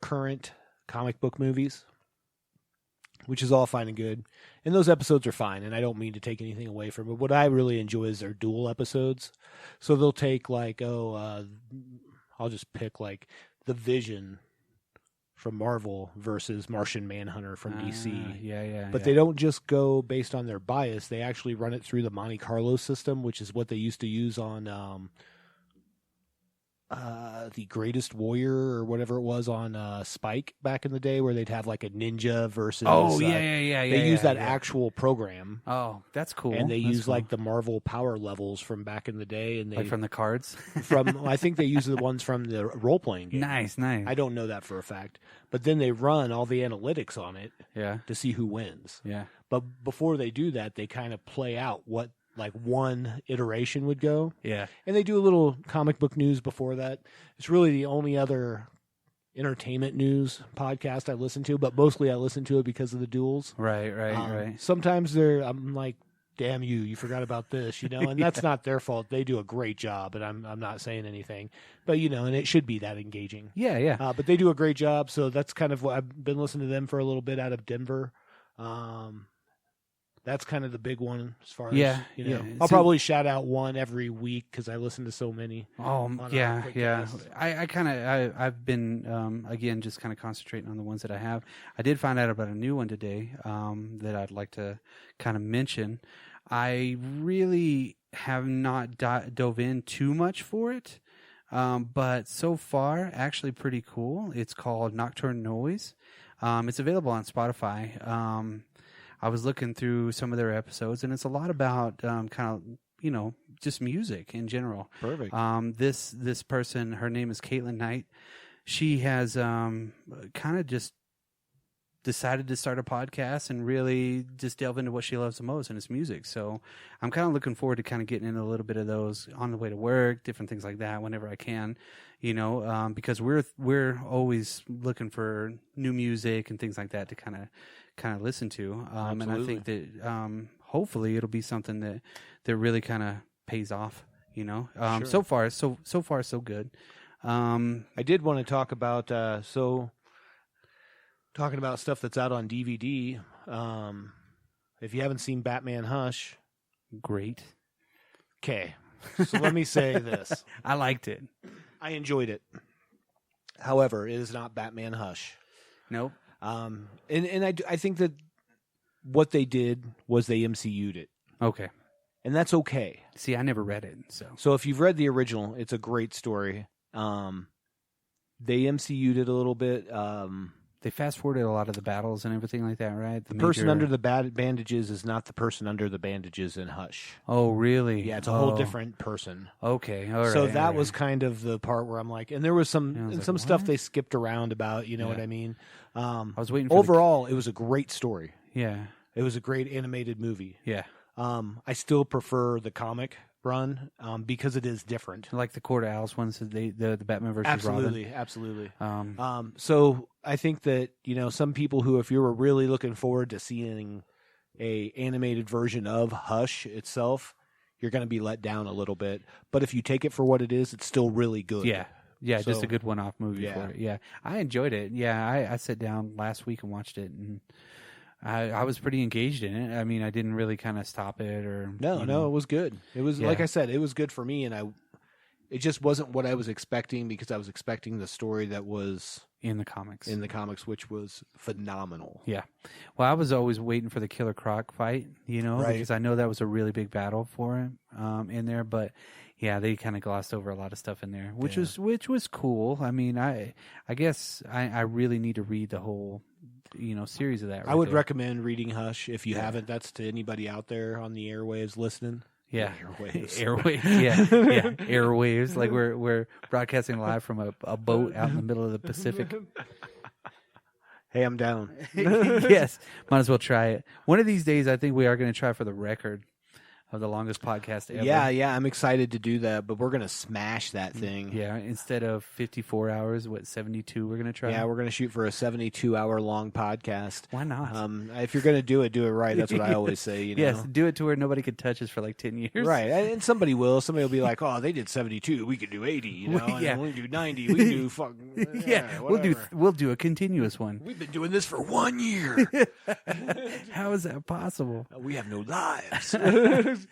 current comic book movies, which is all fine and good. And those episodes are fine, and I don't mean to take anything away from it. What I really enjoy is their dual episodes. So they'll take like, I'll just pick like The Vision from Marvel versus Martian Manhunter from DC. But they don't just go based on their bias. They actually run it through the Monte Carlo system, which is what they used to use on The Greatest Warrior or whatever it was on Spike back in the day, where they'd have like a ninja versus. They use that actual program. Oh, that's cool. And they use like the Marvel power levels from back in the day, and they like from the cards. I think they use the ones from the role playing game. Nice. I don't know that for a fact, but then they run all the analytics on it. Yeah. To see who wins. Yeah. But before they do that, they kind of play out what like one iteration would go. Yeah. And they do a little comic book news before that. It's really the only other entertainment news podcast I listen to, but mostly I listen to it because of the duels. Right. Sometimes I'm like, damn you forgot about this, and that's not their fault. They do a great job, and I'm not saying anything, but and it should be that engaging. Yeah. But they do a great job. So that's kind of what I've been listening to them for a little bit out of Denver. That's kind of the big one as far as, I'll probably shout out one every week because I listen to so many. Oh, yeah. I've been, again, just kind of concentrating on the ones that I have. I did find out about a new one today that I'd like to kind of mention. I really have not dove in too much for it, but so far, actually pretty cool. It's called Nocturne Noise. It's available on Spotify. I was looking through some of their episodes, and it's a lot about kind of, just music in general. Perfect. This person, her name is Caitlin Knight. She has kind of just decided to start a podcast and really just delve into what she loves the most, and it's music. So I'm kind of looking forward to kind of getting into a little bit of those on the way to work, different things like that whenever I can, because we're always looking for new music and things like that to kind of listen to. And I think that hopefully it'll be something that really kind of pays off, Sure. So far so good. I did want to talk about talking about stuff that's out on DVD. If you haven't seen Batman Hush, great. Okay, so let me say this. I liked it. I enjoyed it. However, it is not Batman Hush. Nope. And I think that what they did was they MCU'd it. Okay. And that's okay. See, I never read it, So if you've read the original, it's a great story. They MCU'd it a little bit. They fast-forwarded a lot of the battles and everything like that, right? The person under the bandages is not the person under the bandages in Hush. Oh, really? Yeah, it's a whole different person. Okay, all right. So that was kind of the part where I'm like, and there was some stuff they skipped around about, you know what I mean? I was waiting for overall, it was a great story. Yeah. It was a great animated movie. Yeah. I still prefer the comic run because it is different. Like the Court of Owls ones, the Batman versus Robin. Absolutely. So I think that, some people who, if you were really looking forward to seeing a animated version of Hush itself, you're going to be let down a little bit. But if you take it for what it is, it's still really good. Yeah. Yeah, just a good one-off movie for it. Yeah, I enjoyed it. Yeah, I sat down last week and watched it, and I was pretty engaged in it. I mean, I didn't really kind of stop it or... No, it was good. It was, like I said, it was good for me, and it just wasn't what I was expecting because I was expecting the story that was... In the comics, which was phenomenal. Yeah. Well, I was always waiting for the Killer Croc fight, right. Because I know that was a really big battle for him in there, but... Yeah, they kind of glossed over a lot of stuff in there, which was cool. I mean, I guess I really need to read the whole, series of that. I would recommend reading Hush if you haven't. That's to anybody out there on the airwaves listening. Yeah, airwaves. Yeah, airwaves. Like we're broadcasting live from a boat out in the middle of the Pacific. Hey, I'm down. Yes, might as well try it. One of these days, I think we are going to try for the record. of the longest podcast ever. Yeah, I'm excited to do that, but we're going to smash that thing. Yeah, instead of 54 hours, 72 we're going to try? Yeah, we're going to shoot for a 72-hour-long podcast. Why not? If you're going to do it right. That's what I always say. Yes, do it to where nobody could touch us for like 10 years. Right, and somebody will. Somebody will be like, oh, they did 72. We could do 80, you know? Yeah. And we can do 90. We can do fucking... Yeah, whatever. we'll do a continuous one. We've been doing this for 1 year. How is that possible? We have no lives. Do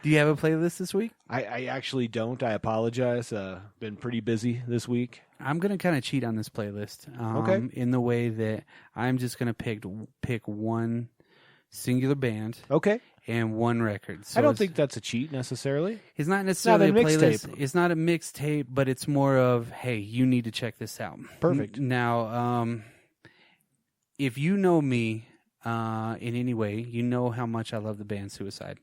you have a playlist this week? I actually don't. I apologize. Been pretty busy this week. I'm going to kind of cheat on this playlist. Okay. In the way that I'm just going to pick one singular band. Okay. And one record. So I don't think that's a cheat necessarily. It's not necessarily a playlist. Mixtape. It's not a mixtape, but it's more of, hey, you need to check this out. Perfect. Now, if you know me in any way, you know how much I love the band Suicide.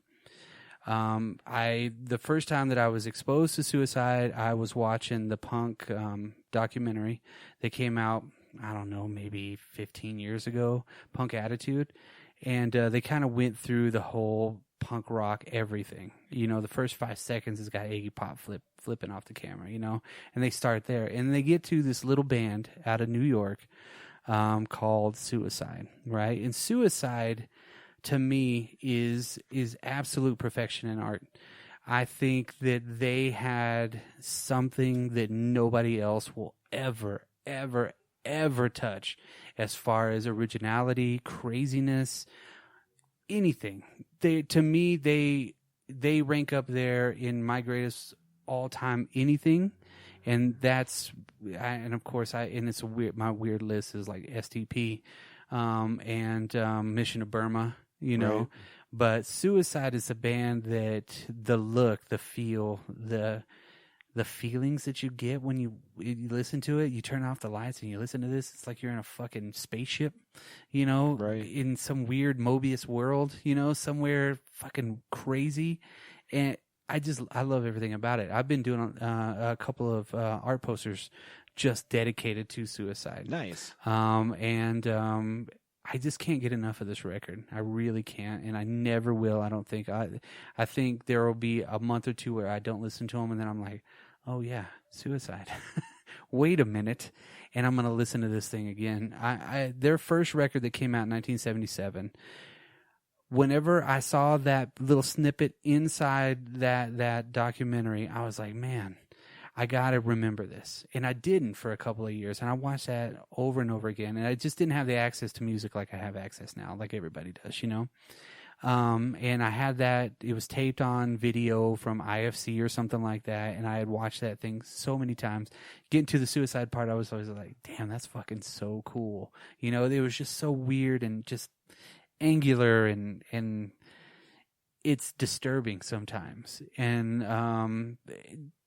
The first time that I was exposed to Suicide, I was watching the punk documentary that came out, I don't know, maybe 15 years ago, Punk Attitude. And they kind of went through the whole punk rock everything. You know, the first 5 seconds has got Iggy Pop flipping off the camera, you know. And they start there. And they get to this little band out of New York called Suicide, right? And Suicide, to me, is absolute perfection in art. I think that they had something that nobody else will ever touch as far as originality, craziness, anything. To me, they rank up there in my greatest all-time anything. And of course, it's my weird list is like STP, and Mission to Burma, you know. Right. But Suicide is a band that the look, the feel, the feelings that you get when you listen to it, you turn off the lights and you listen to this, it's like you're in a fucking spaceship, you know, right, in some weird Mobius world, you know, somewhere fucking crazy. And I love everything about it. I've been doing a couple of art posters just dedicated to Suicide. Nice. I just can't get enough of this record. I really can't, and I never will. I don't think. I think there will be a month or two where I don't listen to them, and then I'm like, oh yeah, Suicide. Wait a minute, and I'm going to listen to this thing again. Their first record that came out in 1977. Whenever I saw that little snippet inside that documentary, I was like, man, I got to remember this. And I didn't for a couple of years. And I watched that over and over again. And I just didn't have the access to music like I have access now, like everybody does, you know? And I had that, it was taped on video from IFC or something like that. And I had watched that thing so many times. Getting to the Suicide part, I was always like, damn, that's fucking so cool. You know, it was just so weird and just angular and it's disturbing sometimes. And,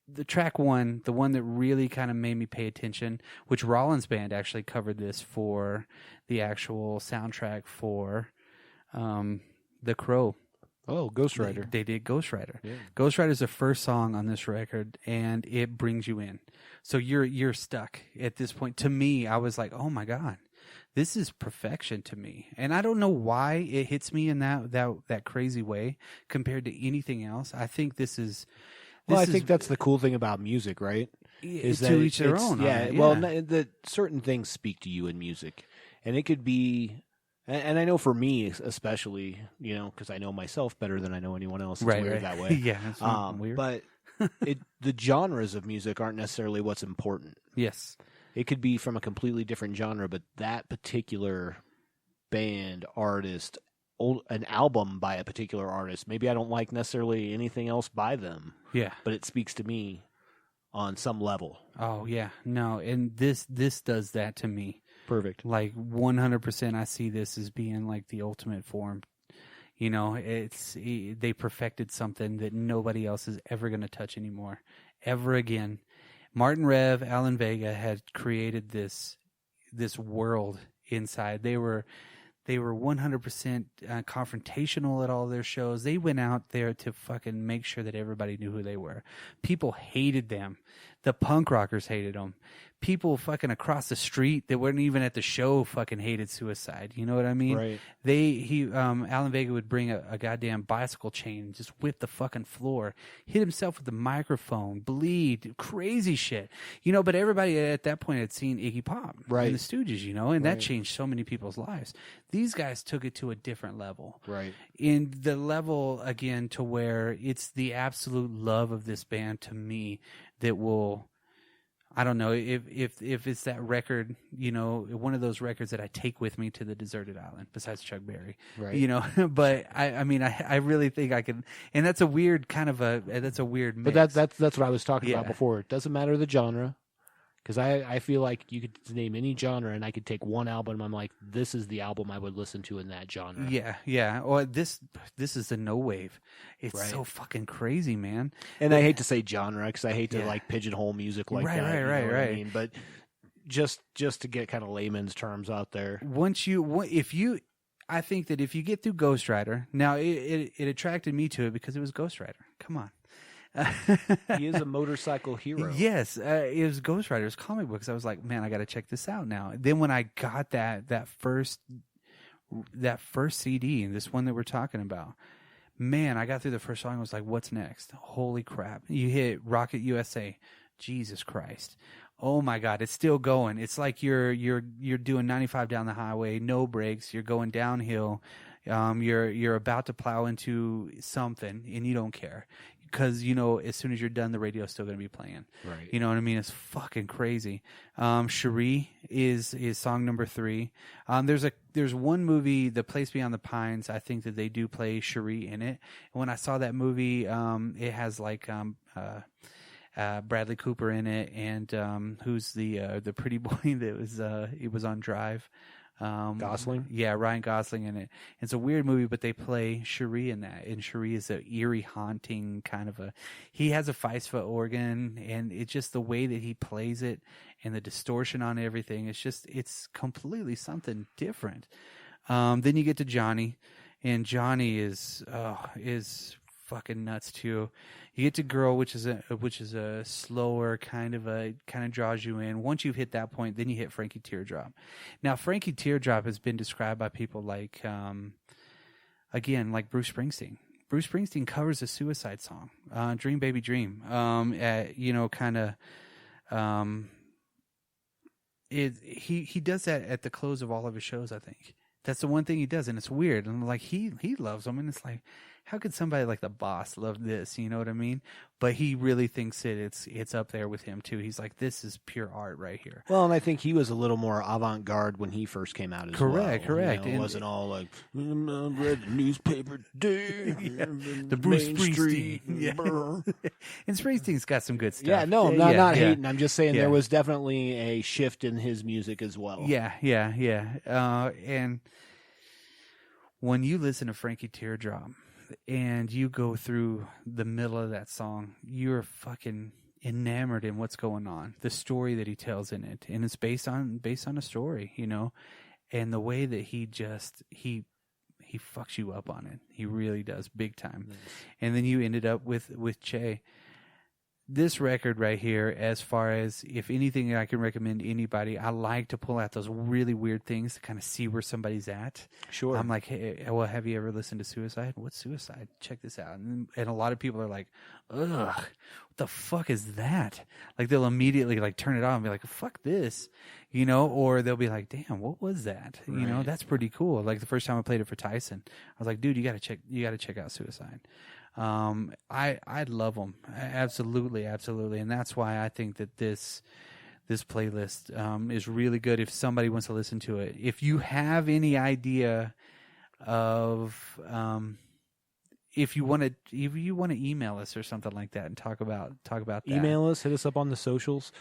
the track one, the one that really kind of made me pay attention, which Rollins Band actually covered this for the actual soundtrack for The Crow. Oh, Ghost Rider. They did Ghost Rider. Yeah. Ghost Rider is the first song on this record, and it brings you in. So you're stuck at this point. To me, I was like, oh my God, this is perfection to me. And I don't know why it hits me in that crazy way compared to anything else. I think this is... Well, I think that's the cool thing about music, right? Is to each their own. Yeah, well, the certain things speak to you in music. And it could be, and I know for me especially, you know, because I know myself better than I know anyone else. It's weird that way. Yeah, it's weird. But the genres of music aren't necessarily what's important. Yes. It could be from a completely different genre, but that particular band, artist, an album by a particular artist. Maybe I don't like necessarily anything else by them. Yeah. But it speaks to me on some level. Oh, yeah. No, and this does that to me. Perfect. Like 100% I see this as being like the ultimate form. You know, they perfected something that nobody else is ever going to touch anymore. Ever again. Martin Rev, Alan Vega had created this world inside. They were 100% confrontational at all their shows. They went out there to fucking make sure that everybody knew who they were. People hated them. The punk rockers hated them. people fucking across the street that weren't even at the show fucking hated Suicide. You know what I mean? Right. Alan Vega would bring a goddamn bicycle chain, just whip the fucking floor, hit himself with the microphone, bleed, crazy shit. You know, but everybody at that point had seen Iggy Pop Right. and the Stooges, you know, and that changed so many people's lives. These guys took it to a different level. Right. In the level, again, to where it's the absolute love of this band to me that will, I don't know, if it's that record, you know, one of those records that I take with me to the deserted island, besides Chuck Berry, Right. you know, but I mean, I really think I can, and that's a weird kind of that's a weird mix. But that's what I was talking Yeah. about before. It doesn't matter the genre. Because I feel like you could name any genre, and I could take one album, and I'm like, this is the album I would listen to in that genre. Yeah, yeah. Or this is the no wave. It's Right. so fucking crazy, man. And I hate to say genre, because I hate to Yeah. like pigeonhole music like Right, that. right, you know right, what right. I mean? But just to get kind of layman's terms out there. I think that if you get through Ghost Rider, now it attracted me to it because it was Ghost Rider. Come on. He is a motorcycle hero. Yes, it was Ghost Rider's comic books. I was like, man, I got to check this out now. Then when I got that first CD, this one that we're talking about, man, I got through the first song. I was like, what's next? Holy crap! You hit Rocket USA. Jesus Christ! Oh my God, it's still going. It's like you're doing 95 down the highway, no brakes. You're going downhill. You're about to plow into something, and you don't care. Because, you know, as soon as you're done, the radio's still going to be playing. Right. You know what I mean? It's fucking crazy. Cherie is song number 3. There's one movie, The Place Beyond the Pines. I think that they do play Cherie in it. And when I saw that movie, it has like Bradley Cooper in it, and who's the pretty boy that was on Drive. Gosling? Yeah, Ryan Gosling in it. It's a weird movie, but they play Cherie in that. And Cherie is an eerie, haunting kind of he has a Feistfa organ, and it's just the way that he plays it and the distortion on everything. It's completely something different. Then you get to Johnny, and Johnny is fucking nuts too. You get to Girl, which is a slower kind of draws you in. Once you've hit that point, then you hit Frankie Teardrop. Now, Frankie Teardrop has been described by people like, again, like Bruce Springsteen. Bruce Springsteen covers a Suicide song, "Dream Baby Dream." He does that at the close of all of his shows. I think that's the one thing he does, and it's weird. And like he loves them, and it's like, how could somebody like the Boss love this? You know what I mean? But he really thinks it's up there with him too. He's like, this is pure art right here. Well, and I think he was a little more avant-garde when he first came out as well. Correct. You know, it wasn't all like, I read the newspaper today. The Bruce Main Springsteen. Street, Yeah. And Springsteen's got some good stuff. Yeah, no, I'm not yeah. hating. I'm just saying Yeah. there was definitely a shift in his music as well. Yeah. And when you listen to Frankie Teardrop and you go through the middle of that song, you're fucking enamored in what's going on, the story that he tells in it, and it's based on a story, you know, and the way that he fucks you up on it, he really does, big time. Nice. And then you ended up with Che. This record right here, as far as if anything I can recommend to anybody, I like to pull out those really weird things to kind of see where somebody's at. Sure. I'm like, hey, well, have you ever listened to Suicide? What's Suicide? Check this out. And a lot of people are like, ugh, what the fuck is that? Like, they'll immediately like turn it on and be like, fuck this, you know, or they'll be like, damn, what was that? Right. You know, that's pretty cool. Like the first time I played it for Tyson, I was like, dude, you got to check out Suicide. I love them. Absolutely. And that's why I think that this playlist, is really good if somebody wants to listen to it. If you have any idea of, if you want to email us or something like that and talk about that. Email us, hit us up on the socials.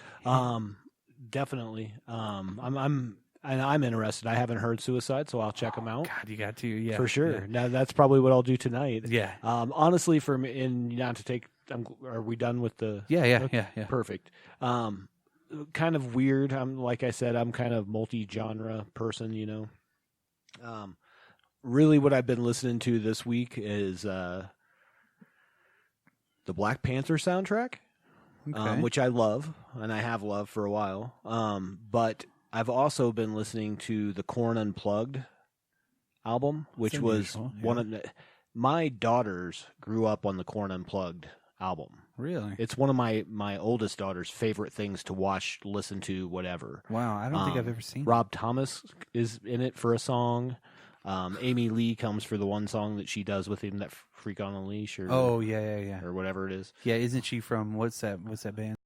Definitely. I'm interested. I haven't heard Suicide, so I'll check them out. God, you got to, yeah, for sure. Yeah. Now that's probably what I'll do tonight. Yeah. Honestly, for me, and not to take. Are we done with the? Yeah. Perfect. Kind of weird. Like I said, I'm kind of multi-genre person. You know. Really, what I've been listening to this week is the Black Panther soundtrack. Okay. which I love, and I have loved for a while. But I've also been listening to the Korn Unplugged album, which That's was unusual, one of my daughters grew up on the Korn Unplugged album. Really? It's one of my oldest daughter's favorite things to watch, listen to, whatever. Wow, I don't think I've ever seen Rob Thomas is in it for a song. Amy Lee comes for the one song that she does with him, that Freak on a Leash, or Oh yeah, or whatever it is. Yeah, isn't she from what's that band?